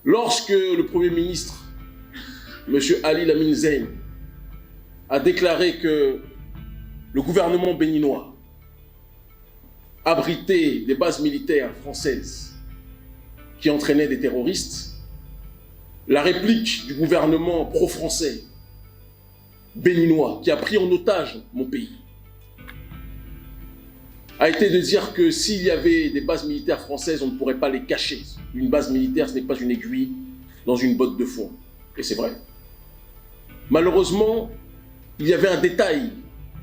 Lorsque le Premier ministre, M. Ali Lamine Zein, a déclaré que le gouvernement béninois abritait des bases militaires françaises qui entraînaient des terroristes, la réplique du gouvernement pro-français béninois qui a pris en otage mon pays a été de dire que s'il y avait des bases militaires françaises, on ne pourrait pas les cacher. Une base militaire, ce n'est pas une aiguille dans une botte de foin. Et c'est vrai. Malheureusement, il y avait un détail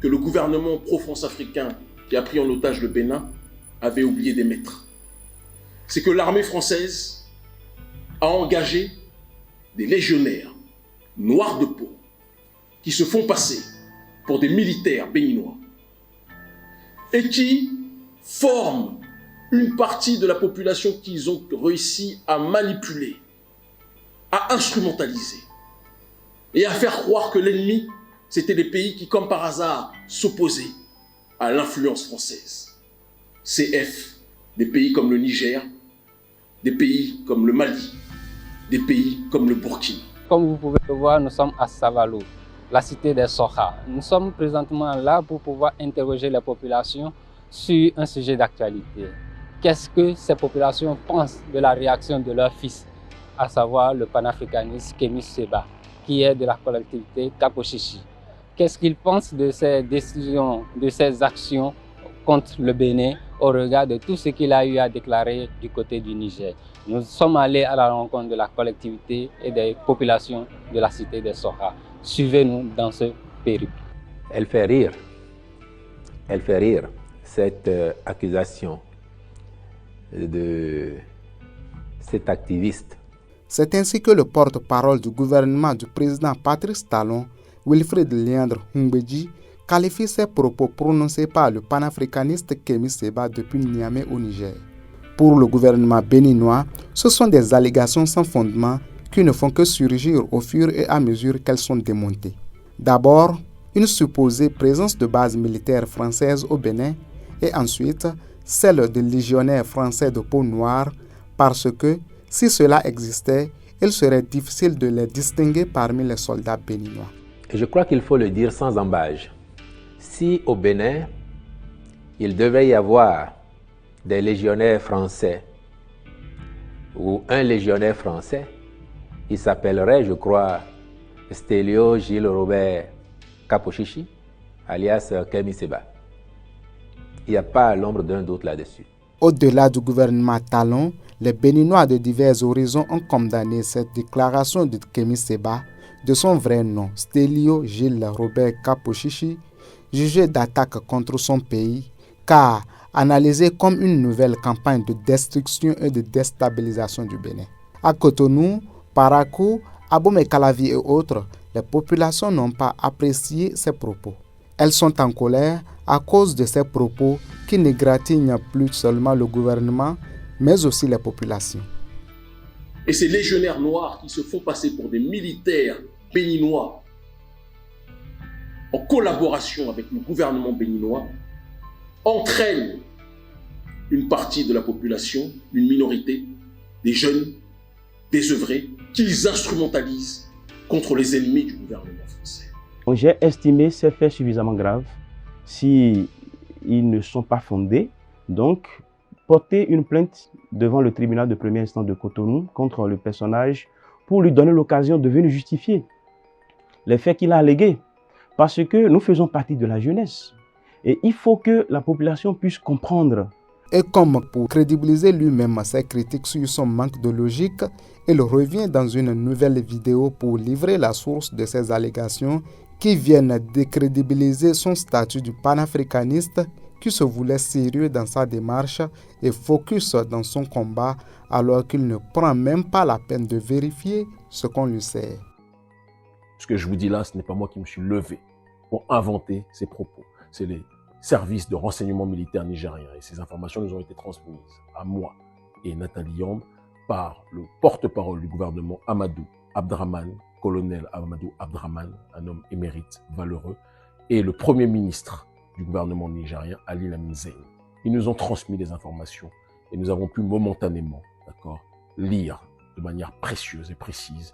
que le gouvernement pro-France-africain qui a pris en otage le Bénin avait oublié d'émettre. C'est que l'armée française a engagé des légionnaires noirs de peau qui se font passer pour des militaires béninois et qui forment une partie de la population qu'ils ont réussi à manipuler, à instrumentaliser et à faire croire que l'ennemi, c'était des pays qui, comme par hasard, s'opposaient à l'influence française. CF, des pays comme le Niger, des pays comme le Mali, des pays comme le Burkina. Comme vous pouvez le voir, nous sommes à Savalou, la cité des Soha. Nous sommes présentement là pour pouvoir interroger les populations sur un sujet d'actualité. Qu'est-ce que ces populations pensent de la réaction de leur fils, à savoir le panafricaniste Kémy Séba, qui est de la collectivité Kaposhishi. Qu'est-ce qu'ils pensent de ces décisions, de ces actions contre le Bénin au regard de tout ce qu'il a eu à déclarer du côté du Niger. Nous sommes allés à la rencontre de la collectivité et des populations de la cité des Soha. Suivez-nous dans ce périple. Elle fait rire. Elle fait rire, cette accusation de cet activiste. C'est ainsi que le porte-parole du gouvernement du président Patrice Talon, Wilfrid Léandre Humbedji, qualifie ces propos prononcés par le panafricaniste Kémy Séba depuis Niamey au Niger. Pour le gouvernement béninois, ce sont des allégations sans fondement qui ne font que surgir au fur et à mesure qu'elles sont démontées. D'abord, une supposée présence de bases militaires françaises au Bénin et ensuite celle de légionnaires français de peau noire parce que, si cela existait, il serait difficile de les distinguer parmi les soldats béninois. Et je crois qu'il faut le dire sans embâge. Si au Bénin, il devait y avoir des légionnaires français ou un légionnaire français, il s'appellerait, je crois, Stélio Gilles Robert Kaposhishi, alias Kémy Séba. Il n'y a pas l'ombre d'un doute là-dessus. Au-delà du gouvernement Talon, les Béninois de divers horizons ont condamné cette déclaration de Kémy Séba, de son vrai nom, Stélio Gilles Robert Kaposhishi, jugé d'attaque contre son pays, car analysé comme une nouvelle campagne de destruction et de déstabilisation du Bénin. À Cotonou, Parakou, Abomey-Calavi et autres, les populations n'ont pas apprécié ces propos. Elles sont en colère à cause de ces propos qui n'égratignent plus seulement le gouvernement, mais aussi les populations. Et ces légionnaires noirs qui se font passer pour des militaires béninois en collaboration avec le gouvernement béninois entraînent une partie de la population, une minorité, des jeunes, désœuvrés, qu'ils instrumentalisent contre les ennemis du gouvernement français. J'ai estimé ces faits suffisamment graves. Si ils ne sont pas fondés, donc porter une plainte devant le tribunal de première instance de Cotonou contre le personnage pour lui donner l'occasion de venir justifier les faits qu'il a allégués. Parce que nous faisons partie de la jeunesse. Et il faut que la population puisse comprendre. Et comme pour crédibiliser lui-même ses critiques sur son manque de logique, il revient dans une nouvelle vidéo pour livrer la source de ces allégations qui viennent décrédibiliser son statut de panafricaniste qui se voulait sérieux dans sa démarche et focus dans son combat alors qu'il ne prend même pas la peine de vérifier ce qu'on lui sert. Ce que je vous dis là, ce n'est pas moi qui me suis levé pour inventer ces propos. C'est les services de renseignement militaire nigériens. Et ces informations nous ont été transmises à moi et Nathalie Yamb par le porte-parole du gouvernement Amadou Abdraman, colonel Amadou Abdraman, un homme émérite, valeureux, et le premier ministre du gouvernement nigérien, Ali Lamine Zein. Ils nous ont transmis des informations et nous avons pu momentanément, lire de manière précieuse et précise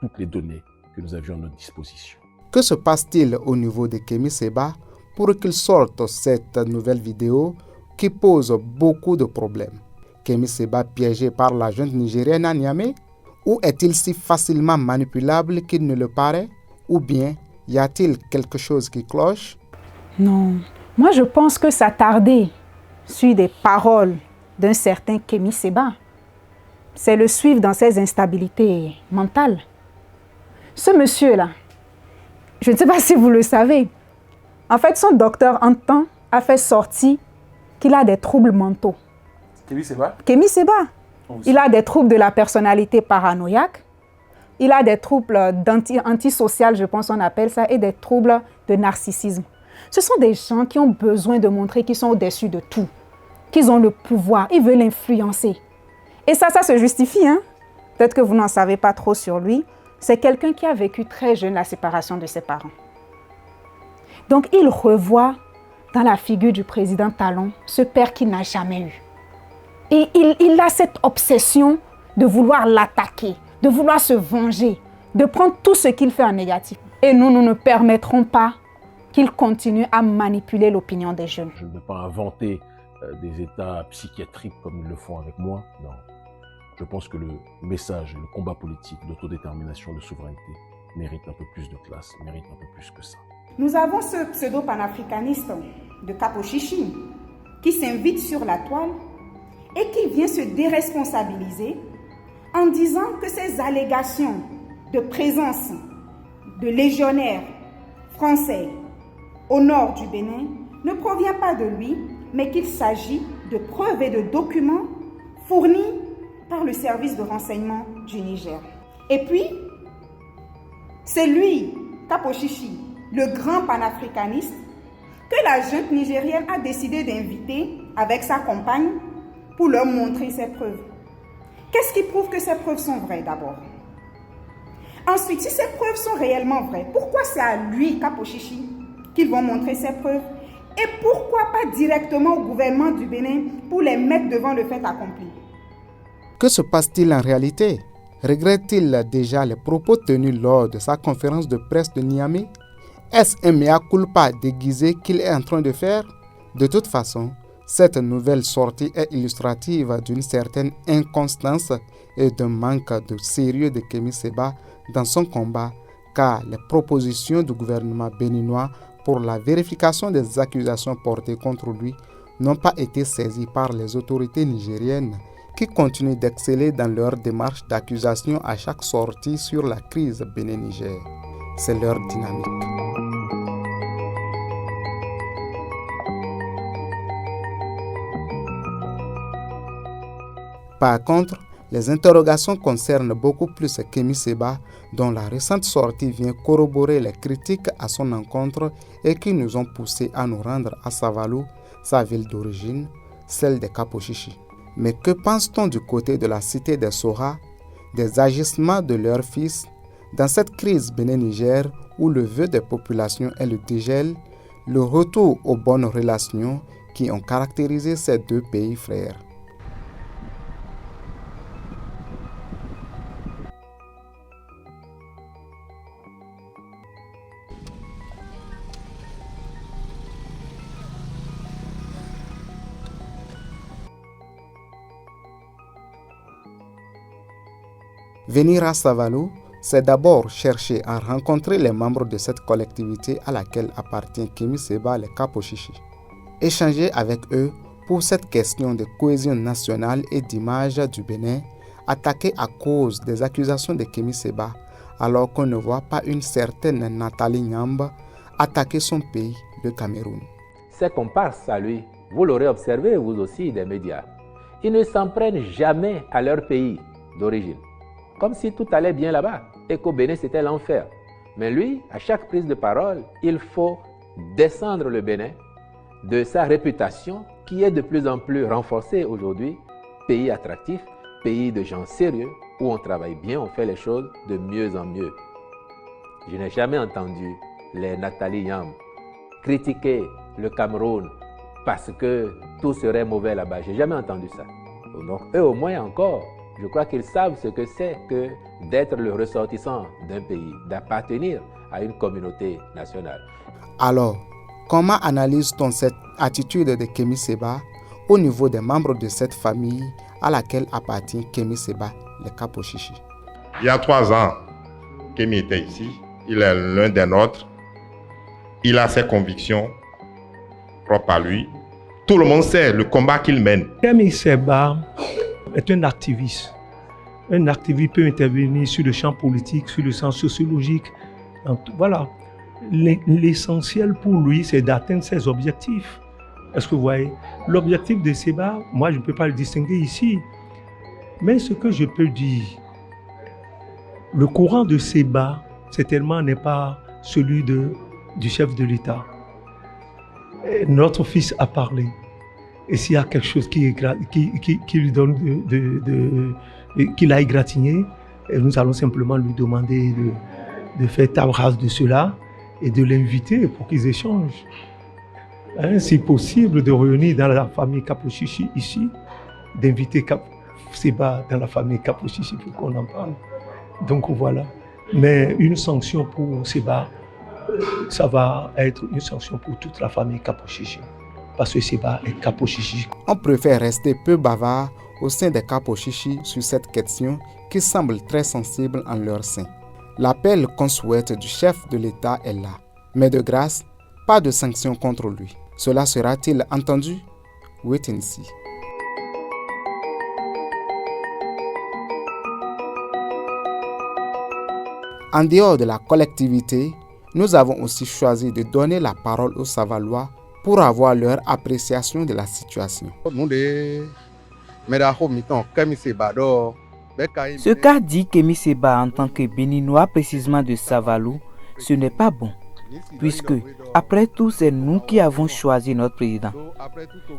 toutes les données que nous avions à notre disposition. Que se passe-t-il au niveau de Kemi Seba pour qu'il sorte cette nouvelle vidéo qui pose beaucoup de problèmes? Kemi Seba piégé par la junte nigérienne à Niamey? Ou est-il si facilement manipulable qu'il ne le paraît? Ou bien y a-t-il quelque chose qui cloche? Non, moi je pense que s'attarder sur des paroles d'un certain Kemi Seba, c'est le suivre dans ses instabilités mentales. Ce monsieur-là, je ne sais pas si vous le savez, en fait son docteur en temps a fait sortir qu'il a des troubles mentaux. Kemi Seba? Kemi Seba. Il a des troubles de la personnalité paranoïaque, il a des troubles antisocial, je pense on appelle ça, et des troubles de narcissisme. Ce sont des gens qui ont besoin de montrer qu'ils sont au-dessus de tout, qu'ils ont le pouvoir, ils veulent influencer. Et ça se justifie, hein? Peut-être que vous n'en savez pas trop sur lui. C'est quelqu'un qui a vécu très jeune la séparation de ses parents. Donc il revoit dans la figure du président Talon ce père qu'il n'a jamais eu. Et il a cette obsession de vouloir l'attaquer, de vouloir se venger, de prendre tout ce qu'il fait en négatif. Et nous ne permettrons pas qu'il continue à manipuler l'opinion des jeunes. Je ne veux pas inventer des états psychiatriques comme ils le font avec moi. Non. Je pense que le message, le combat politique d'autodétermination, de souveraineté mérite un peu plus de classe, mérite un peu plus que ça. Nous avons ce pseudo-panafricaniste de Capo Chichi qui s'invite sur la toile et qui vient se déresponsabiliser en disant que ces allégations de présence de légionnaires français au nord du Bénin ne provient pas de lui, mais qu'il s'agit de preuves et de documents fournis par le service de renseignement du Niger. Et puis, c'est lui, Capo Chichi, le grand panafricaniste, que la junte nigérienne a décidé d'inviter avec sa compagne pour leur montrer ses preuves. Qu'est-ce qui prouve que ces preuves sont vraies d'abord? Ensuite, si ces preuves sont réellement vraies, pourquoi c'est à lui, Capo Chichi, qu'ils vont montrer ces preuves? Et pourquoi pas directement au gouvernement du Bénin pour les mettre devant le fait accompli? Que se passe-t-il en réalité? Regrette-t-il déjà les propos tenus lors de sa conférence de presse de Niamey? Est-ce un mea culpa déguisé qu'il est en train de faire? De toute façon, cette nouvelle sortie est illustrative d'une certaine inconstance et d'un manque de sérieux de Kemi Seba dans son combat, car les propositions du gouvernement béninois pour la vérification des accusations portées contre lui n'ont pas été saisies par les autorités nigériennes qui continuent d'exceller dans leur démarche d'accusation à chaque sortie sur la crise Bénin-Niger. C'est leur dynamique. Par contre, les interrogations concernent beaucoup plus Kemi Seba, dont la récente sortie vient corroborer les critiques à son encontre et qui nous ont poussés à nous rendre à Savalou, sa ville d'origine, celle des Capo Chichi. Mais que pense-t-on du côté de la cité des Soha, des agissements de leurs fils, dans cette crise Bénin-Niger où le vœu des populations est le dégel, le retour aux bonnes relations qui ont caractérisé ces deux pays frères? Venir à Savalou, c'est d'abord chercher à rencontrer les membres de cette collectivité à laquelle appartient Kemi Seba, les Capo Chichi. Échanger avec eux pour cette question de cohésion nationale et d'image du Bénin, attaquée à cause des accusations de Kemi Seba, alors qu'on ne voit pas une certaine Nathalie Nyamba attaquer son pays, le Cameroun. Ses comparses à lui, vous l'aurez observé vous aussi des médias, ils ne s'en prennent jamais à leur pays d'origine. Comme si tout allait bien là-bas et qu'au Bénin c'était l'enfer. Mais lui, à chaque prise de parole, il faut descendre le Bénin de sa réputation qui est de plus en plus renforcée aujourd'hui. Pays attractif, pays de gens sérieux, où on travaille bien, on fait les choses de mieux en mieux. Je n'ai jamais entendu les Nathalie Yam critiquer le Cameroun parce que tout serait mauvais là-bas. Je n'ai jamais entendu ça. Donc eux au moins encore, Je crois qu'ils savent ce que c'est que d'être le ressortissant d'un pays, d'appartenir à une communauté nationale. Alors, comment analyse-t-on cette attitude de Kémy Séba au niveau des membres de cette famille à laquelle appartient Kémy Séba, le Capo Chichi? Il y a 3 ans, Kémy était ici. Il est l'un des nôtres. Il a ses convictions propres à lui. Tout le monde sait le combat qu'il mène. Kémy Séba est un activiste. Un activiste peut intervenir sur le champ politique, sur le champ sociologique. Voilà. L'essentiel pour lui, c'est d'atteindre ses objectifs. Est-ce que vous voyez? L'objectif de Séba, moi, je ne peux pas le distinguer ici. Mais ce que je peux dire, le courant de Séba, certainement n'est pas celui du chef de l'État. Notre fils a parlé. Et s'il y a quelque chose qui lui donne qu'il a égratigné, nous allons simplement lui demander de faire table rase de cela et de l'inviter pour qu'ils échangent. Si possible, de réunir dans la famille Capo Chichi ici, d'inviter Séba dans la famille Capo Chichi pour qu'on en parle. Donc voilà. Mais une sanction pour Séba, ça va être une sanction pour toute la famille Capo Chichi. Parce que Séba est Capo Chichi. On préfère rester peu bavard au sein des Capo Chichi sur cette question qui semble très sensible en leur sein. L'appel qu'on souhaite du chef de l'État est là. Mais de grâce, pas de sanctions contre lui. Cela sera-t-il entendu? Wait and see. En dehors de la collectivité, nous avons aussi choisi de donner la parole aux Savalois pour avoir leur appréciation de la situation. Ce qu'a dit Kémy Séba en tant que Béninois, précisément de Savalou, ce n'est pas bon. Puisque, après tout, c'est nous qui avons choisi notre président.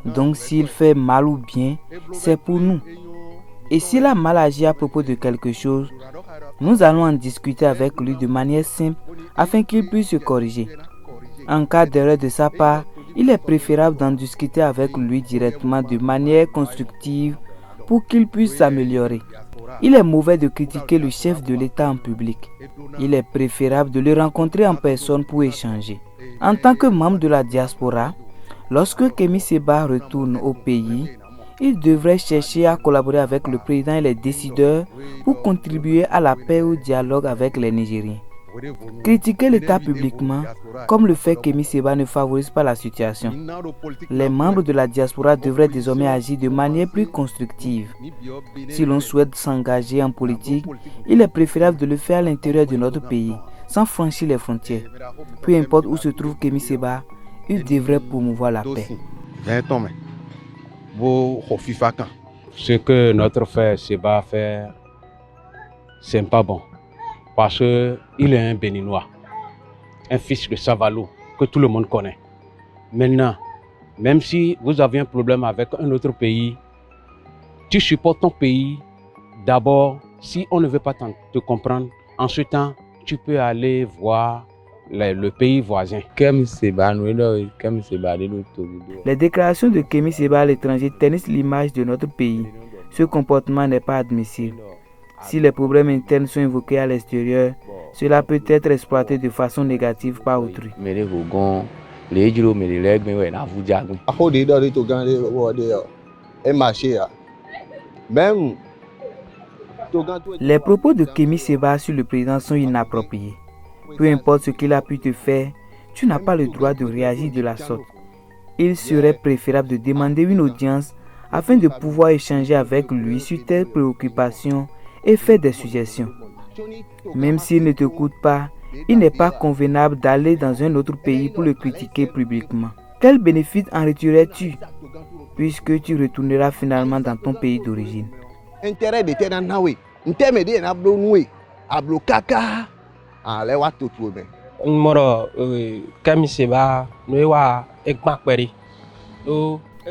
Donc, s'il fait mal ou bien, c'est pour nous. Et s'il a mal agi à propos de quelque chose, nous allons en discuter avec lui de manière simple afin qu'il puisse se corriger. En cas d'erreur de sa part, il est préférable d'en discuter avec lui directement de manière constructive pour qu'il puisse s'améliorer. Il est mauvais de critiquer le chef de l'État en public. Il est préférable de le rencontrer en personne pour échanger. En tant que membre de la diaspora, lorsque Kémy Séba retourne au pays, il devrait chercher à collaborer avec le président et les décideurs pour contribuer à la paix et au dialogue avec les Nigériens. Critiquer l'État publiquement, comme le fait Kémy Séba, ne favorise pas la situation. Les membres de la diaspora devraient désormais agir de manière plus constructive. Si l'on souhaite s'engager en politique, il est préférable de le faire à l'intérieur de notre pays, sans franchir les frontières. Peu importe où se trouve Kémy Séba, il devrait promouvoir la paix. Ce que notre frère Séba fait, c'est pas bon. Parce qu'il est un Béninois, un fils de Savalou, que tout le monde connaît. Maintenant, même si vous avez un problème avec un autre pays, tu supportes ton pays. D'abord, si on ne veut pas te comprendre, en ce temps, tu peux aller voir le pays voisin. Les déclarations de Kémy Séba à l'étranger ternissent l'image de notre pays. Ce comportement n'est pas admissible. Si les problèmes internes sont évoqués à l'extérieur, cela peut être exploité de façon négative par autrui. Les propos de Kémy Séba sur le président sont inappropriés. Peu importe ce qu'il a pu te faire, tu n'as pas le droit de réagir de la sorte. Il serait préférable de demander une audience afin de pouvoir échanger avec lui sur tes préoccupations et faire des suggestions. Même s'il ne t'écoute pas, il n'est pas convenable d'aller dans un autre pays pour le critiquer publiquement. Quel bénéfice en retirerais-tu puisque tu retourneras finalement dans ton pays d'origine?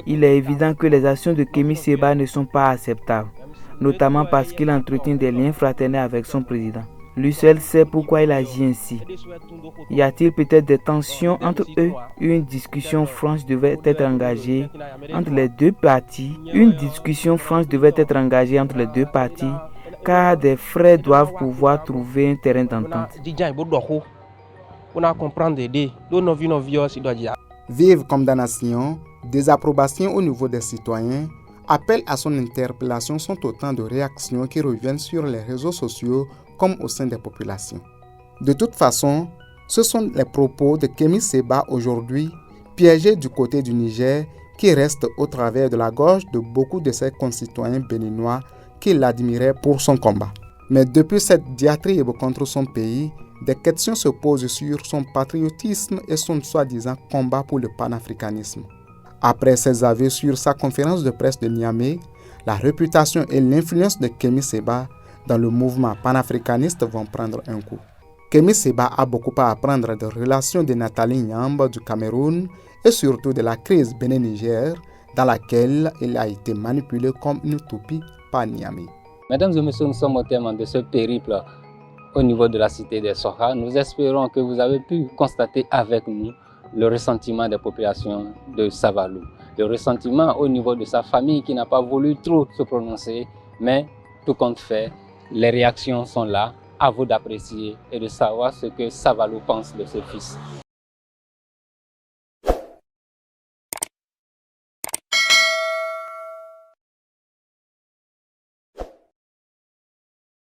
Il est évident que les actions de Kémy Séba ne sont pas acceptables, notamment parce qu'il entretient des liens fraternels avec son président. Lui seul sait pourquoi il agit ainsi. Y a-t-il peut-être des tensions entre eux? Une discussion franche devait être engagée entre les deux parties. Une discussion franche devait être engagée entre les deux parties, car des frères doivent pouvoir trouver un terrain d'entente. Vive condamnation, désapprobation au niveau des citoyens, appel à son interpellation sont autant de réactions qui reviennent sur les réseaux sociaux comme au sein des populations. De toute façon, ce sont les propos de Kémi Séba aujourd'hui, piégé du côté du Niger, qui restent au travers de la gorge de beaucoup de ses concitoyens béninois qui l'admiraient pour son combat. Mais depuis cette diatribe contre son pays, des questions se posent sur son patriotisme et son soi-disant combat pour le panafricanisme. Après ses aveux sur sa conférence de presse de Niamey, la réputation et l'influence de Kémi Séba dans le mouvement panafricaniste vont prendre un coup. Kémi Séba a beaucoup à apprendre des relations de Nathalie Nyamba du Cameroun et surtout de la crise Bénin-Niger dans laquelle il a été manipulé comme une toupie par Niamey. Mesdames et messieurs, nous sommes au terme de ce périple au niveau de la cité des Soha. Nous espérons que vous avez pu constater avec nous le ressentiment des populations de Savalou. Le ressentiment au niveau de sa famille qui n'a pas voulu trop se prononcer, mais tout compte fait, les réactions sont là. À vous d'apprécier et de savoir ce que Savalou pense de ce fils.